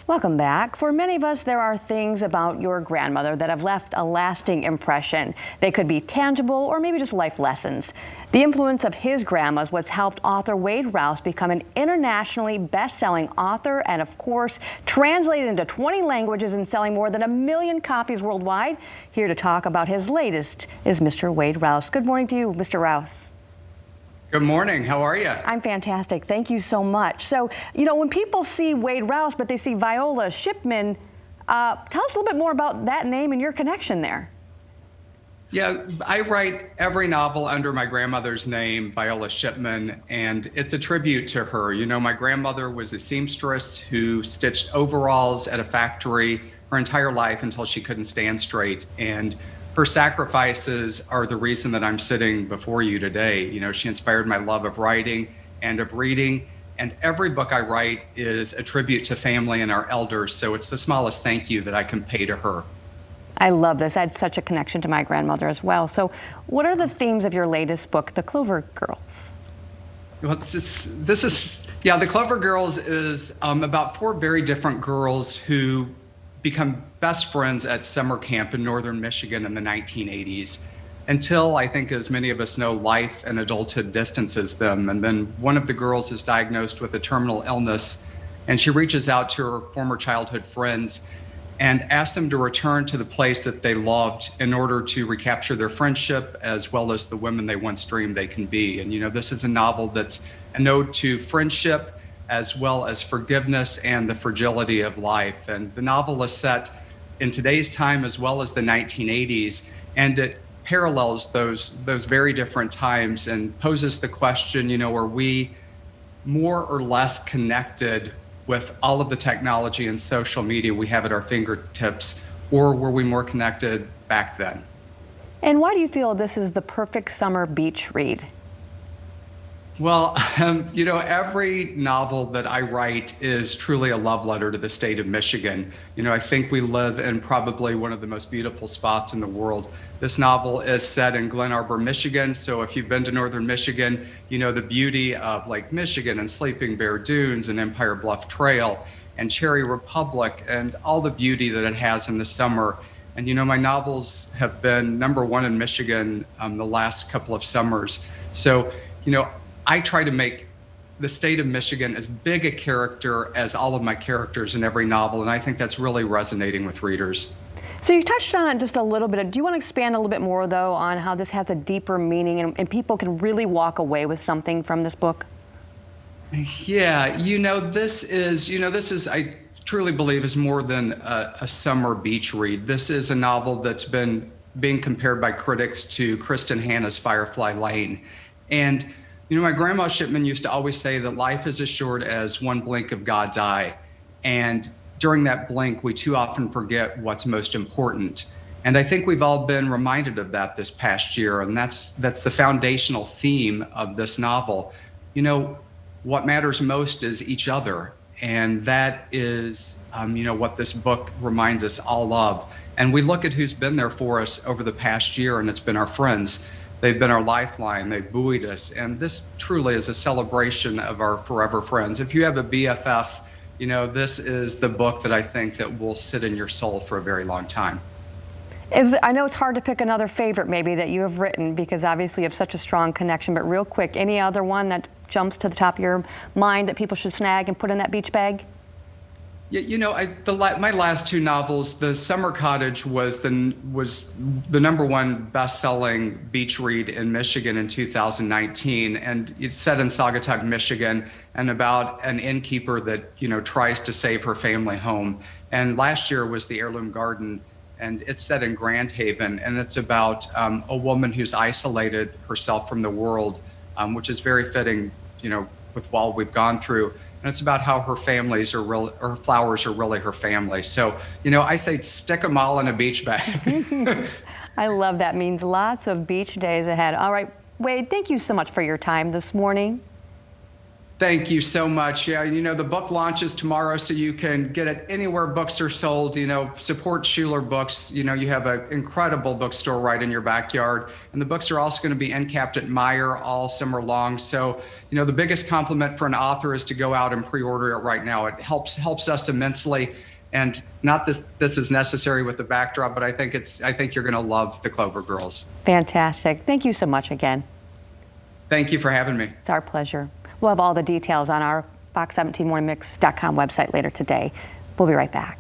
Welcome back. For many of us, there are things about your grandmother that have left a lasting impression. They could be tangible or maybe just life lessons. The influence of his grandma is what's helped author Wade Rouse become an internationally best-selling author and, of course, translated into 20 languages and selling more than 1 million copies worldwide. Here to talk about his latest is Mr. Wade Rouse. Good morning to you, Mr. Rouse. Good morning. How are you? I'm fantastic. Thank you so much. So, when people see Wade Rouse, but they see Viola Shipman, tell us a little bit more about that name and your connection there. Yeah, I write every novel under my grandmother's name, Viola Shipman, and it's a tribute to her. My grandmother was a seamstress who stitched overalls at a factory her entire life until she couldn't stand straight. And her sacrifices are the reason that I'm sitting before you today. She inspired my love of writing and of reading, and every book I write is a tribute to family and our elders, so it's the smallest thank you that I can pay to her. I love this. I had such a connection to my grandmother as well. So what are the themes of your latest book, The Clover Girls? Well, The Clover Girls is about 4 very different girls who become best friends at summer camp in northern Michigan in the 1980s, until, I think as many of us know, life and adulthood distances them. And then one of the girls is diagnosed with a terminal illness, and she reaches out to her former childhood friends and asks them to return to the place that they loved in order to recapture their friendship as well as the women they once dreamed they can be. And this is a novel that's an ode to friendship as well as forgiveness and the fragility of life. And the novel is set in today's time as well as the 1980s, and it parallels those very different times and poses the question, are we more or less connected with all of the technology and social media we have at our fingertips, or were we more connected back then? And why do you feel this is the perfect summer beach read? Well, every novel that I write is truly a love letter to the state of Michigan. I think we live in probably one of the most beautiful spots in the world. This novel is set in Glen Arbor, Michigan. So if you've been to northern Michigan, the beauty of Lake Michigan and Sleeping Bear Dunes and Empire Bluff Trail and Cherry Republic and all the beauty that it has in the summer. And my novels have been #1 in Michigan the last couple of summers. So, I try to make the state of Michigan as big a character as all of my characters in every novel, and I think that's really resonating with readers. So you touched on it just a little bit. Do you want to expand a little bit more, though, on how this has a deeper meaning and people can really walk away with something from this book? Yeah, this is, I truly believe, is more than a summer beach read. This is a novel that's been being compared by critics to Kristen Hanna's Firefly Lane. And my grandma Shipman used to always say that life is as short as one blink of God's eye. And during that blink, we too often forget what's most important. And I think we've all been reminded of that this past year. And that's the foundational theme of this novel. What matters most is each other. And that is, what this book reminds us all of. And we look at who's been there for us over the past year, and it's been our friends. They've been our lifeline, they've buoyed us, and this truly is a celebration of our forever friends. If you have a BFF, this is the book that I think that will sit in your soul for a very long time. I know it's hard to pick another favorite maybe that you have written because obviously you have such a strong connection, but real quick, any other one that jumps to the top of your mind that people should snag and put in that beach bag? Yeah, my last 2 novels, The Summer Cottage was the #1 best-selling beach read in Michigan in 2019, and it's set in Saugatuck, Michigan, and about an innkeeper that tries to save her family home. And last year was The Heirloom Garden, and it's set in Grand Haven, and it's about a woman who's isolated herself from the world, which is very fitting, with all we've gone through. And it's about how her flowers are really her family. So, I say stick them all in a beach bag. I love that. Means lots of beach days ahead. All right, Wade, thank you so much for your time this morning. Thank you so much. Yeah, the book launches tomorrow, so you can get it anywhere books are sold. Support Schuler Books. You have an incredible bookstore right in your backyard. And the books are also going to be end capped at Meyer all summer long. So, the biggest compliment for an author is to go out and pre-order it right now. It helps us immensely. And not this is necessary with the backdrop, but I think you're going to love the Clover Girls. Fantastic. Thank you so much again. Thank you for having me. It's our pleasure. We'll have all the details on our fox17morningmix.com website later today. We'll be right back.